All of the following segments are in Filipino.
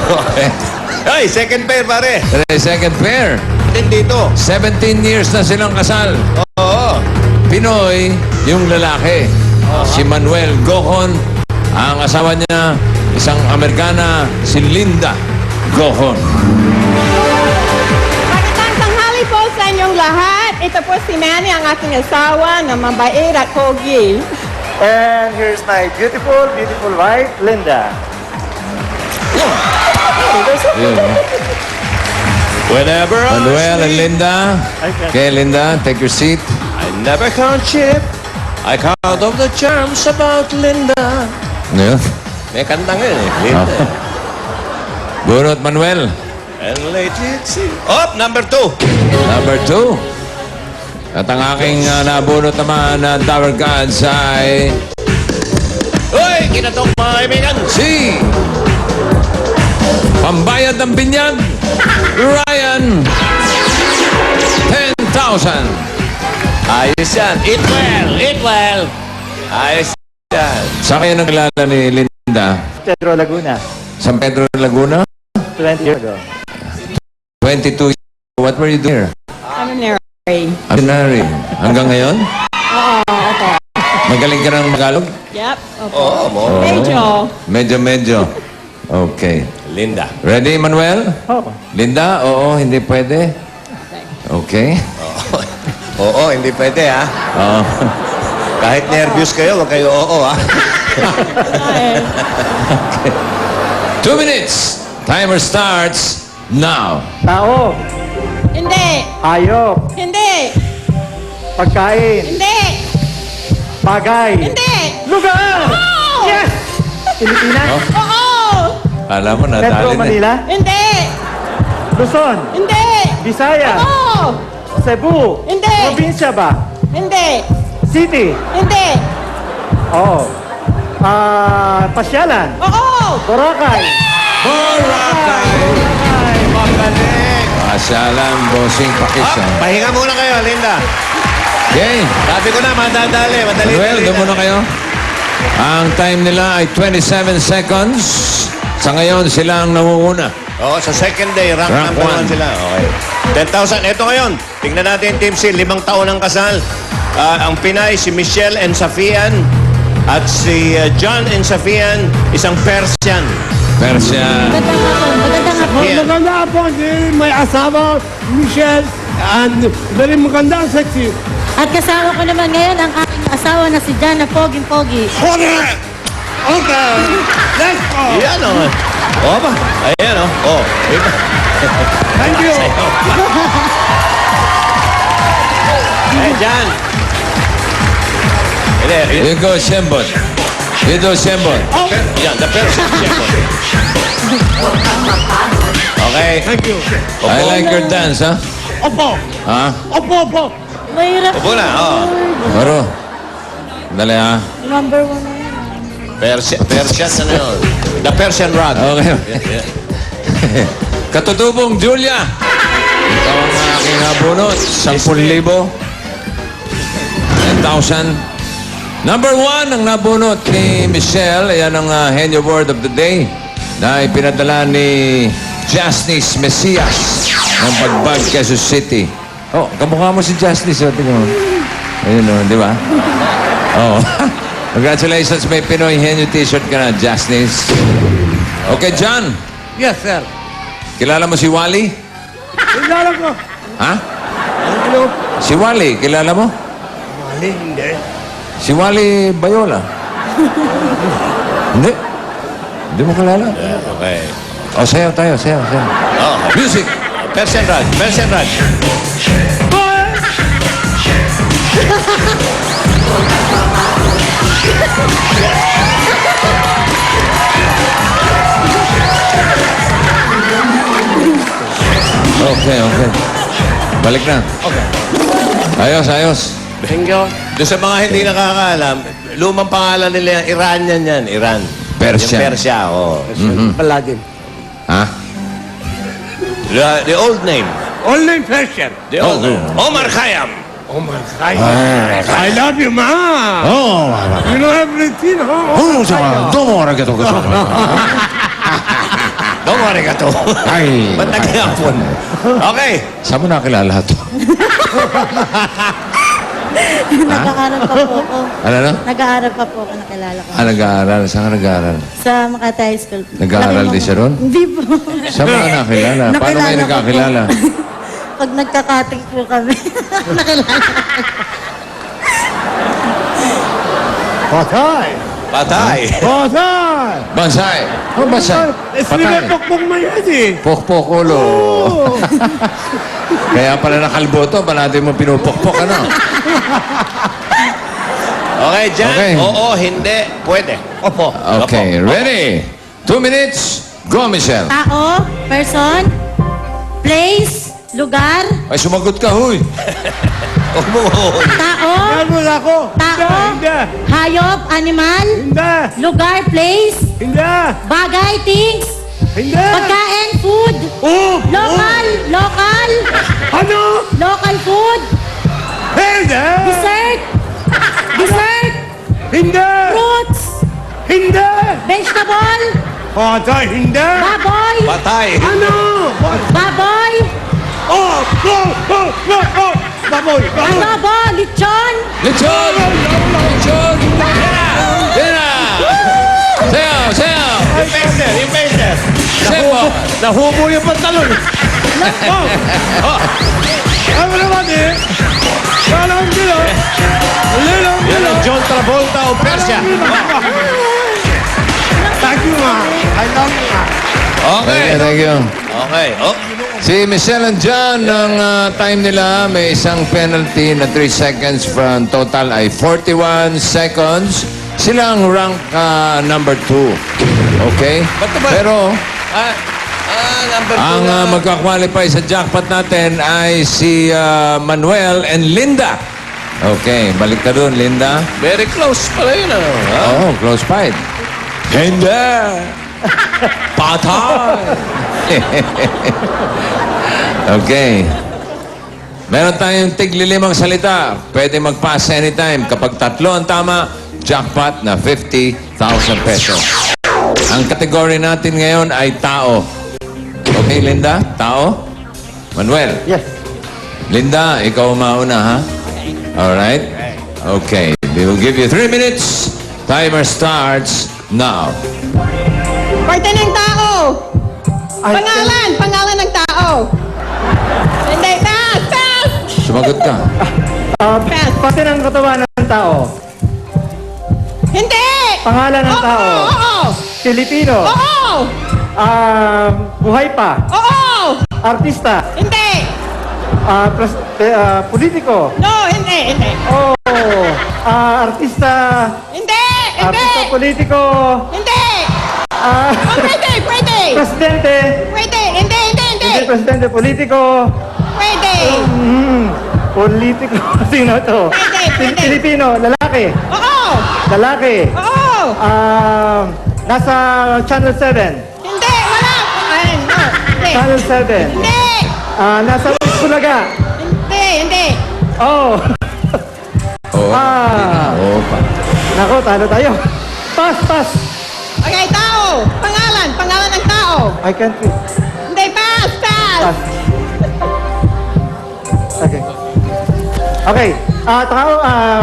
Okay. Ay, second pair, pare. Second pair. Dito. 17 years na silang kasal. Oo. Pinoy, yung lalaki. Si Manuel Gohon. Ang asawa niya, isang Amerikana, si Linda Gohon. Magandang tanghali po sa inyong lahat. Ito po si Manny, ang aking asawa na mabait at pogi. And here's my beautiful, beautiful wife, Linda. Yun, no? Whenever Manuel and Linda. Okay, Linda, take your seat. I never count sheep. I count of the charms about Linda. Ano yun? May kanta nga yun eh. Linda. Bunot, Manuel. And lately it seems... Oh, number 2. Number 2. At ang aking nabunot naman na Tower Gods ay Uy, kinatok mga kaibigan. si Pambayad ng Binyag, Ryan 10,000. Ayos yan. Eat well, eat well. Ayos yan. Saan kayo nakilala ni Linda? Pedro Laguna, San Pedro, Laguna? 20 years ago. 22 years. What were you doing here? Ano ni Ray? Ordinary. Hanggang ngayon? Oo, opo. Magaling ka ng Tagalog? Yep, opo. Oo, mo. Medyo. Medyo. Okay. Linda. Ready, Manuel? Oh, Linda? Oo, hindi pwede. Okay. Oo, hindi pwede ha. Oo. Kahit nervous kayo, wag kayo oo ha. 2 minutes. Timer starts now. tao, Hindi. hayop, Hindi. pagkain, Hindi. bagay, Hindi. lugar! Oo. Yes! Pilipinas, Oo. Alam mo, Metro nadali na. Manila, Hindi. Luzon, Hindi. Bisaya, Oo. Cebu, Hindi. probinsya ba? Hindi. City, Hindi. oo. Pasyalan, Oo. Boracay, Boracay! Magaling. Pasyalan, bossing pakis. Up, pahinga muna kayo, Linda. Okay. Sabi ko na, madadali. Madali. Manuel, doon muna kayo. Ang time nila ay 27 seconds. Sa ngayon, sila ang namumuna. Oo, sa second day, rank Rank number 1 one. sila. Okay. 10,000. Ito ngayon. Tingnan natin, Team C. 5 taon ang kasal. Ang Pinay, si Michelle and Safian. At si John and Safian, isang Persian. Persia. Magandang hapon. Safian. Maganda po, may asawa, Michelle, and very maganda, sexy. At kasama ko naman ngayon ang aking asawa na si Jana Poging-Pogi. Okay, let's go. Yan o. O ba? Ayan o. Oh. Thank you. Ay, John. Hindi. You go, Shembot. You do, Shembot. Yan, the Persian. Okay. Thank you. I like your dance, ha? Opo, Ha? opo. Mahirap. Upo na, oh. Baro. Dali, ha? Number 1 na yan. Persian, ano yun? The Persian rod. Okay. Katutubong Julia. Ikaw ang aking nabunot. 10,000. 10,000. Number 1 ang nabunot ni Michelle. Ayan ang Henyo Word of the Day na ipinadala ni Jasnice Mesias ng Pagbag, Quezon City. Oh, kamukha mo si Jasnice. Oh, tingnan mo. Ayun, oh, di ba? Oh. Congratulations, may Pinoy Henyo t-shirt ka na, Jasnice. Okay, John. Yes, sir. Kilala mo si Wally? Kilala ko. Ha? Hello. Si Wally, kilala mo? Mali, hindi. Si Wally Bayola. Hindi. Hindi mo kilala. Okay. O, sayaw tayo, sayaw. Oh, Music! Persian rod. Persian rod. Okay. Balik na. Okay. Ayos. Thank you. Doon sa mga hindi nakakaalam, lumang pangalan nila, Iranian yan. Iran. Persian. Yung Persia, oh. Paladin. Ha? The old name. Only Persian. The old name. Omar Khayyam. Oh my God. I love you, ma. Oh, You know everything, huh? domo arageto ko. Domo arigato. Ay. Ba't nagyapon? Okay. Saan mo nakilala ito? Nag-aaral pa po ako. Ano na? Nag-aaral pa po ako, nakilala ko. Nag-aaral. Saan ka nag-aaral? Sa Makati High School. Nag-aaral Laki din mo- siya ron? Hindi po. Saan mo ka nakilala? Paano kayo Nakilala ko nagkakilala? po. Pag nagkakating po kami. Nakilala ko. Patay! Patay. Patay! Bansay. Ano bansay? Sinipok mo yan eh. Pokpok ulo. Kaya pala nakalbo to, ba natin mo pinupokpok, ano? Okay, Jan. Okay. Oo, hindi. Pwede. Opo. Okay, ready? 2 minutes. Go, Michelle. Tao, person, place, lugar, Ay, sumagot ka, huy. Huwag mo. tao, Yan mo na ako. tao, Hindi. hayop, animal, Hindi. lugar, place, Hindi. bagay, things, Hindi. pagkain, food, Oh! local, local, Ano? local food, Hindi. dessert, dessert, Hindi. fruits, Hindi. vegetable, Patay. Hindi. baboy, Patay. Ano? baboy, Oh! Oh! Oh! Oh! Oh! Baboy! Baboy! adobo, lechon, Lechon! Lechon! Yan na! Sayaw! Sayaw! Yung pacer. Yung pacer. Sayaw! Nahubo yung pantalon. Oh! Oh! Ano naman eh? Walang gilo. Lilang Yan gilo. ang John Travolta o Persia. Thank you, ma. I love you, ma. Okay. Thank you. Okay. Oh. Si Michelle and John, ang time nila, may isang penalty na 3 seconds from total ay 41 seconds. Sila ang rank number 2. Okay? Ba't ba? Pero Number 2. ang magka-qualify sa jackpot natin ay si Manuel and Linda. Okay, balik ka dun, Linda. Very close pala yun, ano? Ha? Oh, close fight. Linda! Patay! Okay. Meron tayong tigli-limang salita. Pwede mag-pass anytime. Kapag tatlo ang tama, jackpot na 50,000 pesos. Ang category natin ngayon ay tao. Okay, Linda? Tao? Manuel? Yes. Linda, ikaw mauna, ha? Alright? Okay. We will give you 3 minutes. Timer starts now. Parte ng tao. Pangalan ng tao. Hindi, pass, pass. Sumagot ka. Pass. Pati ng katawan ng tao. Hindi. Pangalan ng tao. Oo. Filipino. Oo. Buhay pa. Oo. Artista. Hindi. Politiko. No, hindi, hindi. Oh. Artista. Hindi, Artista hindi. politiko. Hindi. Ah, Oh, pwede, pwede. presidente. Pwede, hindi, hindi, hindi. Hindi presidente politiko. Pwede. Politiko. Sino to? Pwede, pwede. Filipino. Lalaki. Oo. Lalaki. Oo. Nasa Channel 7. Hindi, wala. Ay, no. Hindi. Channel 7. Hindi. Nasa Bulaga. Hindi, hindi. Oh. Oo. Oo pa. Nako, talo tayo. Pass, pass. Okay, tao. Pangalan ng tao. I can't read. Hindi, pass, pass. Pass. Okay. Okay. Tao,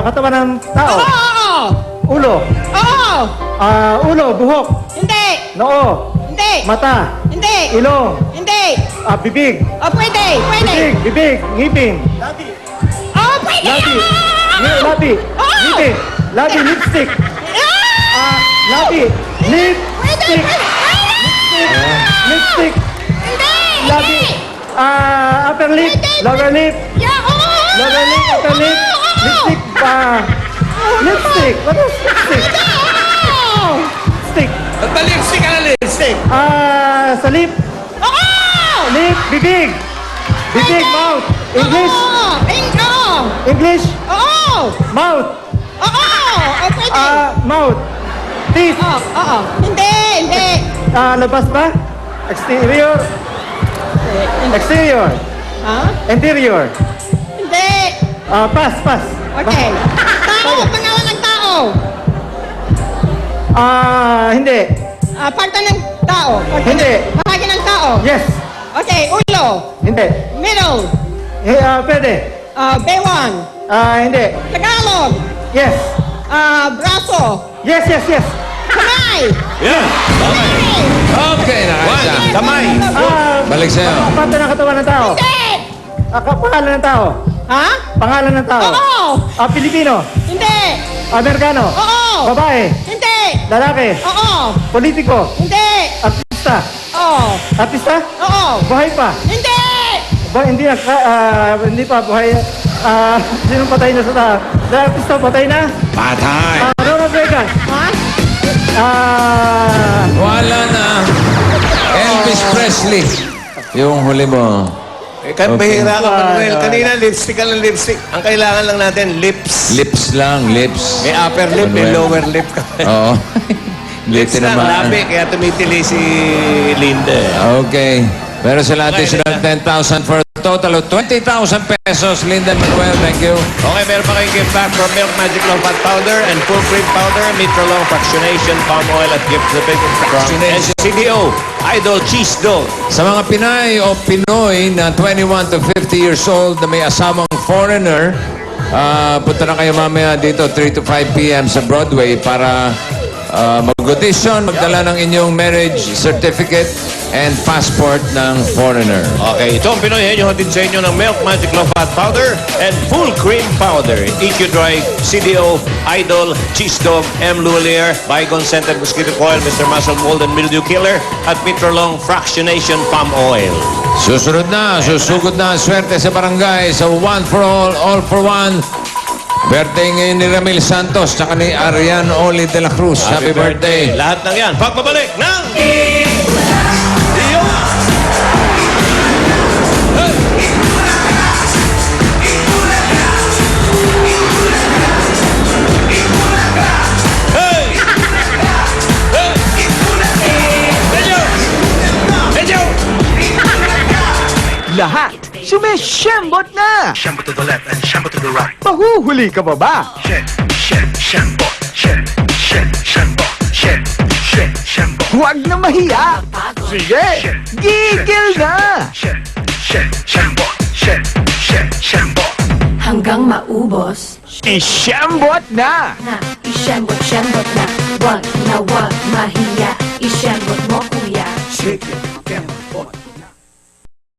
katawan ng tao. Oo. Ulo. Oo. Ulo, buhok. Hindi. Noo. Hindi. Mata. Hindi. Ilong. Hindi. Bibig. Oh, pwede, pwede. Bibig. Ngipin. Oh, pwede. Labi. Ah! Labi. Oh! Ngipin. Labi, lipstick. Ah! Labi. Pwede, Lipstick. pwede. Lipstick. Hindi. Labi. Upper lip. Pwede, Lower lip. Yeah, oo. Lower lip. Upper lip. Oo. Lipstick. Lipstick. What is lipstick? Oo. Lipstick. Lipstick ka na, lipstick. Sa lip. Oo. Lip. Bibig. Bibig. Mouth. English. Oo. Oo. English. Oo. Mouth. Oo. Oh, pwede. Mouth. Teeth. Oo. Hindi, hindi. Labas ba? Exterior. Exterior. Ha? Interior. Hindi. Pass, pass. Okay. Tao, pangalan ng tao. Hindi. Parte ng tao. Hindi. Bahagi ng tao. Yes. Okay, ulo. Hindi. Middle. Pwede. Baywang. Hindi. Tagalog. Yes. Braso. Yes, yes, yes. Kamay. Yeah. Okay. Okay, One. nakaisa. Kamay. Balik sa'yo. Parte ng katawan ng tao. Hindi. Pangalan ng tao. Ha? Pangalan ng tao. Oo. Pilipino. Hindi. Amerikano. Oo. Babae. Hindi. Lalaki. Oo. Politiko. Hindi. Artista. Oo. Artista? Oo. Buhay pa. Hindi. Hindi na, hindi pa buhay. Sino patay na sa tao? Artista patay na? Patay. Ronald Reagan. Ha? Wala na. Elvis Presley. Yung huli mo. Kan bahira ka, Manuel. Kanina, lipstick ka ng lipstick. Ang kailangan lang natin, lips. Lips lang, lips. May upper lip, may Manuel. lower lip ka. Oo. Lips Lips lang, naman. labi. Kaya tumitili si Linda. Okay. Pero sila additional 10,000 for a total of 20,000 pesos. Linda Manuel, thank you. Okay, meron pa kayong gift pack from Milk Magic Long Fat Powder and Full Cream Powder, Mitrolong Fractionation, Palm Oil at Gift the Big Fractionation. CDO, Idol Cheese Dog. Sa mga Pinay o Pinoy na 21 to 50 years old na may asawang foreigner, punta na kayo mamaya dito 3 to 5 p.m. sa Broadway para mag-audition, magdala ng inyong marriage certificate and passport ng foreigner. Okay, ito ang Pinoy Henyo hatid sa inyo ng Milk Magic Long Fat Powder and Full Cream Powder. EQ Dry, CDO, Idol, Cheese Dog, M. Lulier, Bygone Scented Mosquito Coil, Mr. Muscle Mold and Mildew Killer, at Mitrolong Fractionation Palm Oil. Susunod na, susugod na ang swerte sa barangay sa One for All for One. Birthday ngayon ni Ramil Santos tsaka ni Arian Oli de la Cruz. Happy birthday. Lahat ng yan. Pagbabalik ng... Lahat sumishembot na! Shambo to the left and shambo to the right. Mahuhuli ka ba ba? Shambo. Shambo. Huwag na mahiya! Sige! Gigil na! Shambo. Hanggang maubos Ishembot na! na isyembot-syembot na wag mahiya isyembot mo kuya Shake it, gamble,